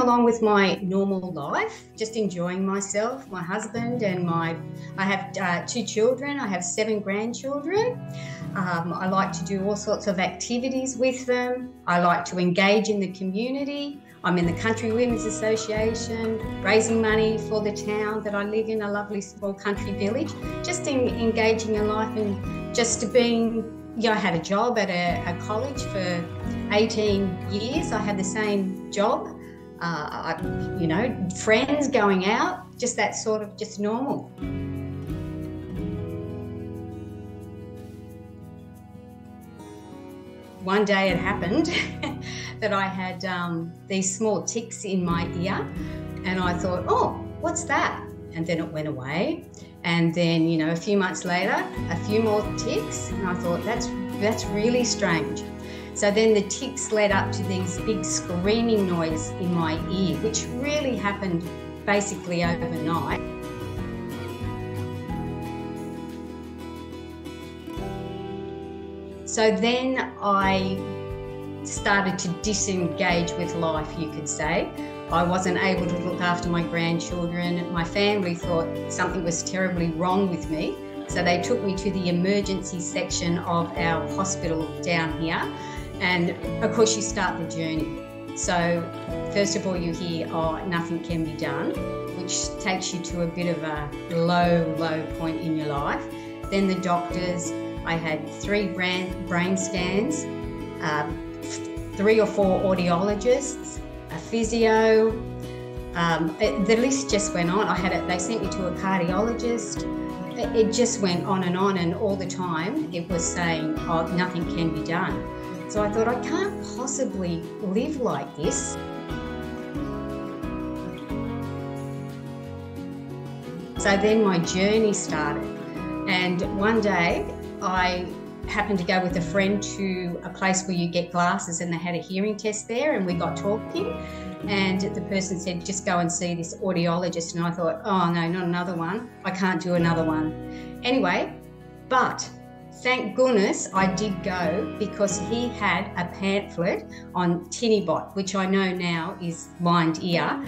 along with my normal life, just enjoying myself, my husband, and I have 2 children. I have 7 grandchildren. I like to do all sorts of activities with them. I like to engage in the community. I'm in the Country Women's Association, raising money for the town that I live in, a lovely small country village, just engaging in life and just being, I had a job at a college for 18 years. I had the same job, friends, going out, just that sort of just normal. One day it happened that I had these small ticks in my ear, and I thought, oh, what's that? And then it went away. And then, a few months later, a few more ticks, and I thought, that's really strange. So then the ticks led up to these big screaming noise in my ear, which really happened basically overnight. So then I started to disengage with life, you could say. I wasn't able to look after my grandchildren. My family thought something was terribly wrong with me. So they took me to the emergency section of our hospital down here. And of course you start the journey. So first of all you hear, oh, nothing can be done, which takes you to a bit of a low point in your life. Then the doctors, I had 3 brain scans, 3 or 4 audiologists, a physio. The list just went on. They sent me to a cardiologist. It just went on, and all the time it was saying, oh, nothing can be done. So I thought, I can't possibly live like this. So then my journey started, and one day I happened to go with a friend to a place where you get glasses, and they had a hearing test there, and we got talking, and the person said, just go and see this audiologist. And I thought, oh no, not another one. I can't do another one. Anyway, but thank goodness I did go, because he had a pamphlet on Tinnitus, which I know now is MindEar.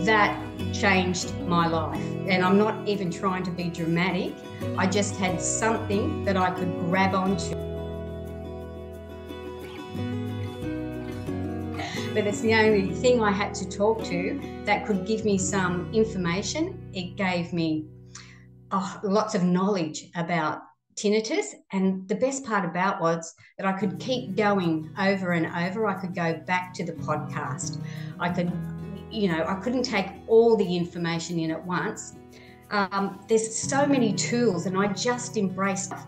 That changed my life. And I'm not even trying to be dramatic. I just had something that I could grab onto. But it's the only thing I had to talk to that could give me some information. It gave me lots of knowledge about tinnitus, and the best part about was that I could keep going over and over. I could go back to the podcast. I couldn't take all the information in at once. There's so many tools, and I just embraced it.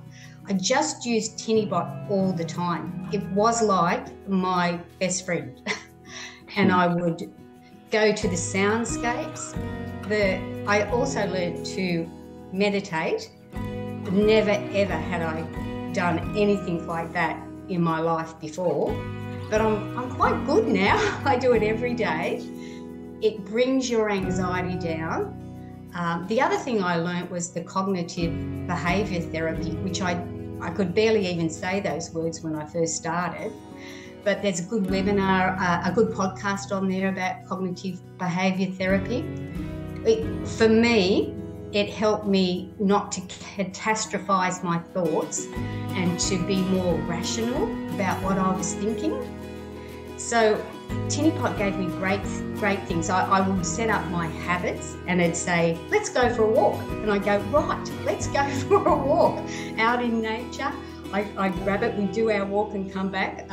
I just used Tinnitus all the time. It was like my best friend. And I would go to the soundscapes. I also learned to meditate. Never ever had I done anything like that in my life before, but I'm quite good now. I do it every day. It brings your anxiety down. The other thing I learned was the cognitive behaviour therapy, which I could barely even say those words when I first started. But there's a good webinar, a good podcast on there about cognitive behaviour therapy. For me, it helped me not to catastrophize my thoughts and to be more rational about what I was thinking. So Tinnitus gave me great things. I would set up my habits, and it'd say, let's go for a walk. And I'd go, right, let's go for a walk out in nature. I grab it, we do our walk and come back.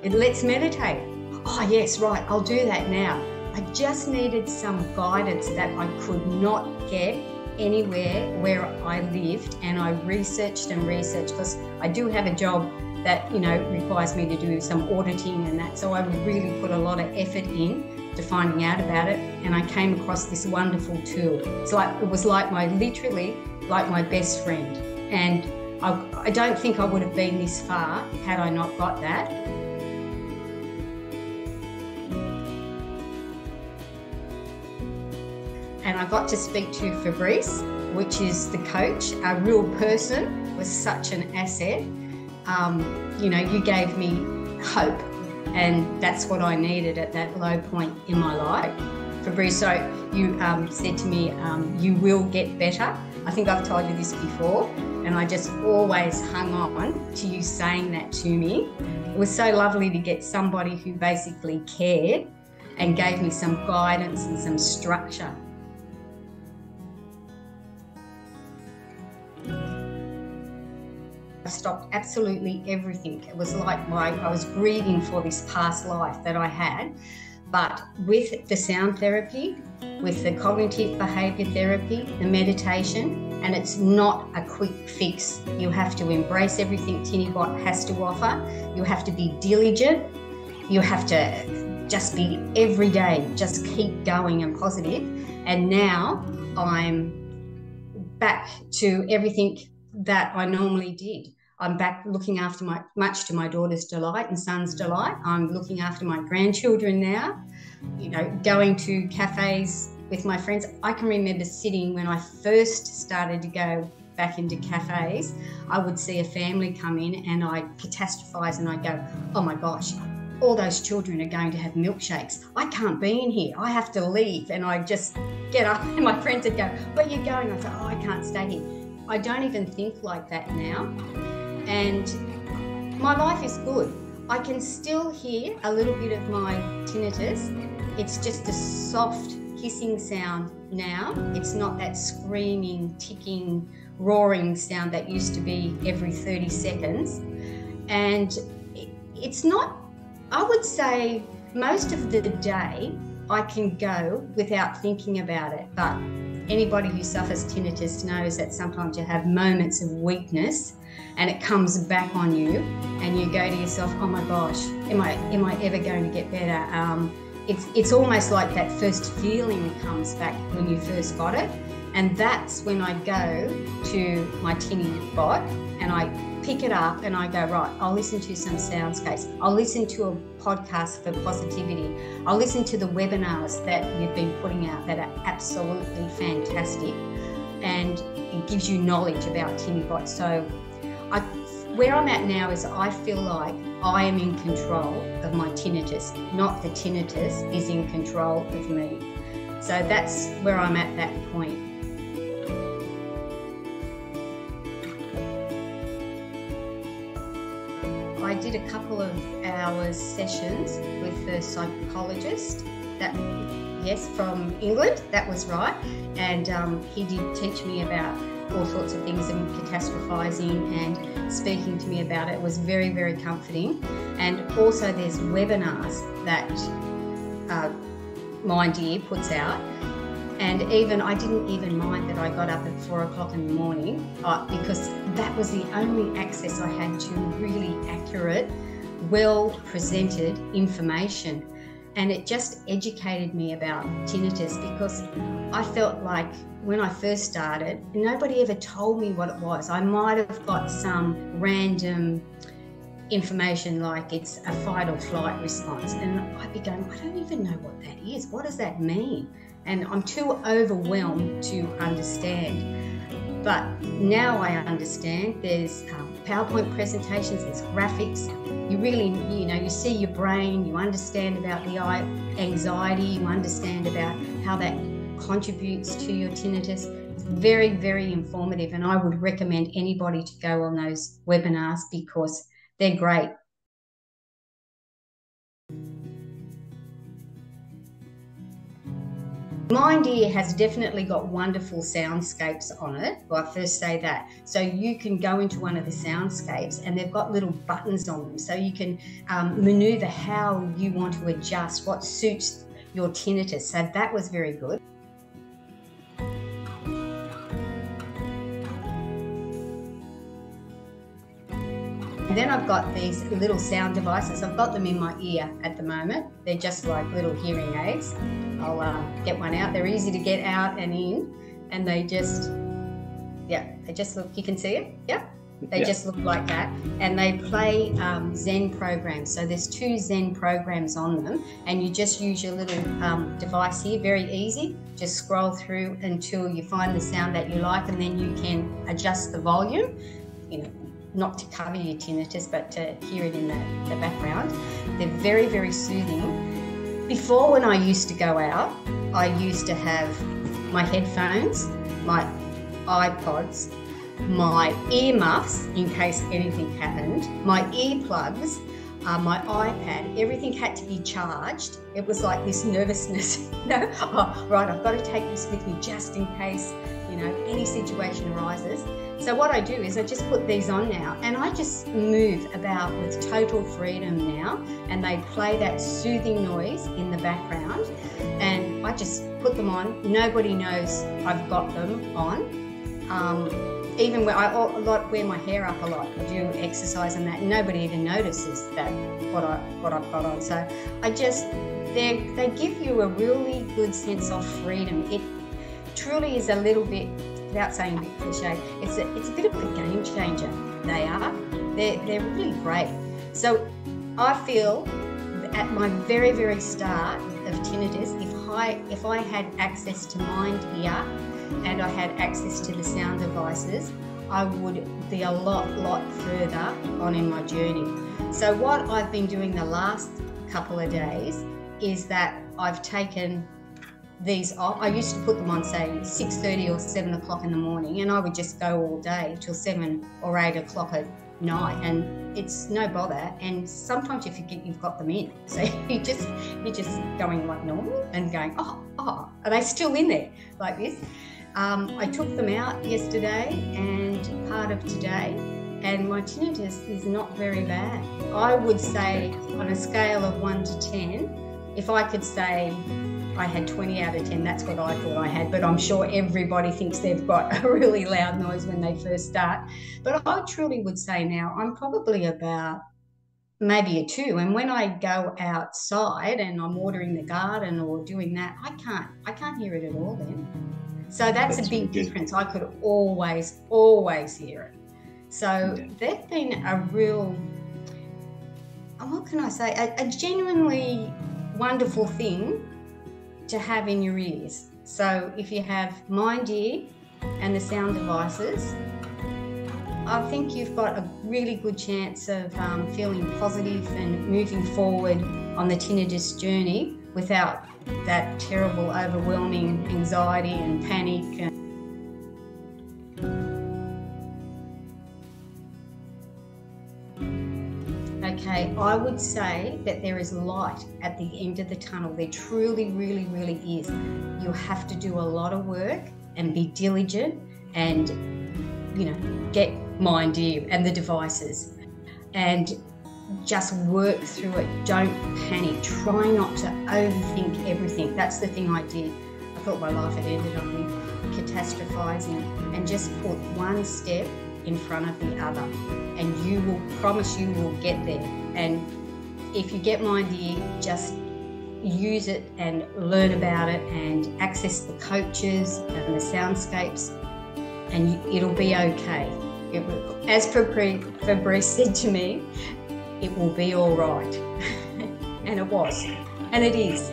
Let's meditate. Oh yes, right, I'll do that now. I just needed some guidance that I could not get anywhere where I lived, and I researched because I do have a job that requires me to do some auditing and that, so I really put a lot of effort in to finding out about it, and I came across this wonderful tool. It was literally like my best friend, and I don't think I would have been this far had I not got that. And I got to speak to Fabrice, which is the coach, a real person, was such an asset. You gave me hope And that's what I needed at that low point in my life. Fabrizio, you said to me, you will get better. I think I've told you this before, and I just always hung on to you saying that to me. It was so lovely to get somebody who basically cared and gave me some guidance and some structure. I stopped absolutely everything. It was like I was grieving for this past life that I had. But with the sound therapy, with the cognitive behaviour therapy, the meditation, and it's not a quick fix. You have to embrace everything Tinnibot has to offer. You have to be diligent. You have to just be every day, just keep going and positive. And now I'm back to everything that I normally did. I'm back looking after much to my daughter's delight and son's delight. I'm looking after my grandchildren now, you know, going to cafes with my friends. I can remember sitting when I first started to go back into cafes, I would see a family come in and I'd catastrophize and I'd go, oh my gosh, all those children are going to have milkshakes. I can't be in here. I have to leave. And I'd just get up and my friends would go, where are you going? I'd say, oh, I can't stay here. I don't even think like that now. And my life is good. I can still hear a little bit of my tinnitus. It's just a soft hissing sound now. It's not that screaming, ticking, roaring sound that used to be every 30 seconds. And it's not, I would say most of the day I can go without thinking about it. But anybody who suffers tinnitus knows that sometimes you have moments of weakness and it comes back on you and you go to yourself, oh my gosh, am I ever going to get better? It's almost like that first feeling that comes back when you first got it. And that's when I go to my Tinnibot and I pick it up and I go, right, I'll listen to some soundscapes. I'll listen to a podcast for positivity. I'll listen to the webinars that you've been putting out that are absolutely fantastic. And it gives you knowledge about Tinnibot. So where I'm at now is I feel like I am in control of my tinnitus, not the tinnitus is in control of me. So that's where I'm at that point. I did a couple of hours sessions with the psychologist, from England, that was right. And he did teach me about all sorts of things and catastrophizing and speaking to me about it. It was very, very comforting. And also there's webinars that MindEar puts out. And I didn't even mind that I got up at 4 o'clock in the morning because that was the only access I had to really accurate, well-presented information. And it just educated me about tinnitus because I felt like when I first started, nobody ever told me what it was. I might have got some random information like it's a fight or flight response. And I'd be going, I don't even know what that is. What does that mean? And I'm too overwhelmed to understand. But now I understand. There's PowerPoint presentations, there's graphics. You really, you see your brain, you understand about the anxiety, you understand about how that contributes to your tinnitus. It's very, very informative. And I would recommend anybody to go on those webinars because they're great. MindEar has definitely got wonderful soundscapes on it. Well, I first say that. So you can go into one of the soundscapes and they've got little buttons on them. So you can maneuver how you want to adjust, what suits your tinnitus. So that was very good. And then I've got these little sound devices. I've got them in my ear at the moment. They're just like little hearing aids. I'll get one out. They're easy to get out and in, and they just look, you can see it? Yep. They just look like that. And they play Zen programs. So there's 2 Zen programs on them, and you just use your little device here, very easy. Just scroll through until you find the sound that you like, and then you can adjust the volume, not to cover your tinnitus, but to hear it in the background. They're very, very soothing. Before, when I used to go out, I used to have my headphones, my iPods, my earmuffs in case anything happened, my earplugs, my iPad, everything had to be charged. It was like this nervousness, oh, right, I've got to take this with me just in case, any situation arises. So what I do is I just put these on now, and I just move about with total freedom now, and they play that soothing noise in the background, and I just put them on. Nobody knows I've got them on. Even when I wear my hair up a lot, I do exercise and that, nobody even notices that what I've got on. So they give you a really good sense of freedom. It truly is a little bit, without saying a bit cliche, it's a bit of a game changer. They are. They're really great. So I feel at my very, very start of tinnitus, if I had access to MindEar and I had access to the sound devices, I would be a lot further on in my journey. So what I've been doing the last couple of days is that I've taken these off. I used to put them on, say, 6:30 or 7 o'clock in the morning, and I would just go all day till 7 or 8 o'clock at night, and it's no bother. And sometimes you forget you've got them in, so you're just going like normal and going, oh, are they still in there like this? I took them out yesterday and part of today, and my tinnitus is not very bad. I would say on a scale of 1 to 10, if I could say I had 20 out of 10, that's what I thought I had, but I'm sure everybody thinks they've got a really loud noise when they first start. But I truly would say now I'm probably about maybe a 2. And when I go outside and I'm watering the garden or doing that, I can't hear it at all then. So that's a big difference. I could always hear it. So they've been a real, what can I say, a genuinely wonderful thing to have in your ears. So if you have MindEar and the sound devices, I think you've got a really good chance of feeling positive and moving forward on the tinnitus journey without that terrible, overwhelming anxiety and panic. Okay, I would say that there is light at the end of the tunnel. There truly, really, really is. You have to do a lot of work and be diligent and, get MindEar and the devices and just work through it. Don't panic. Try not to overthink everything. That's the thing I did. I thought my life had ended on me catastrophizing, and just put one step in front of the other, and you will promise you will get there. And if you get MindEar, just use it and learn about it and access the coaches and the soundscapes, and it'll be okay. It will, as Fabrice said to me, it will be all right. And it was, and it is.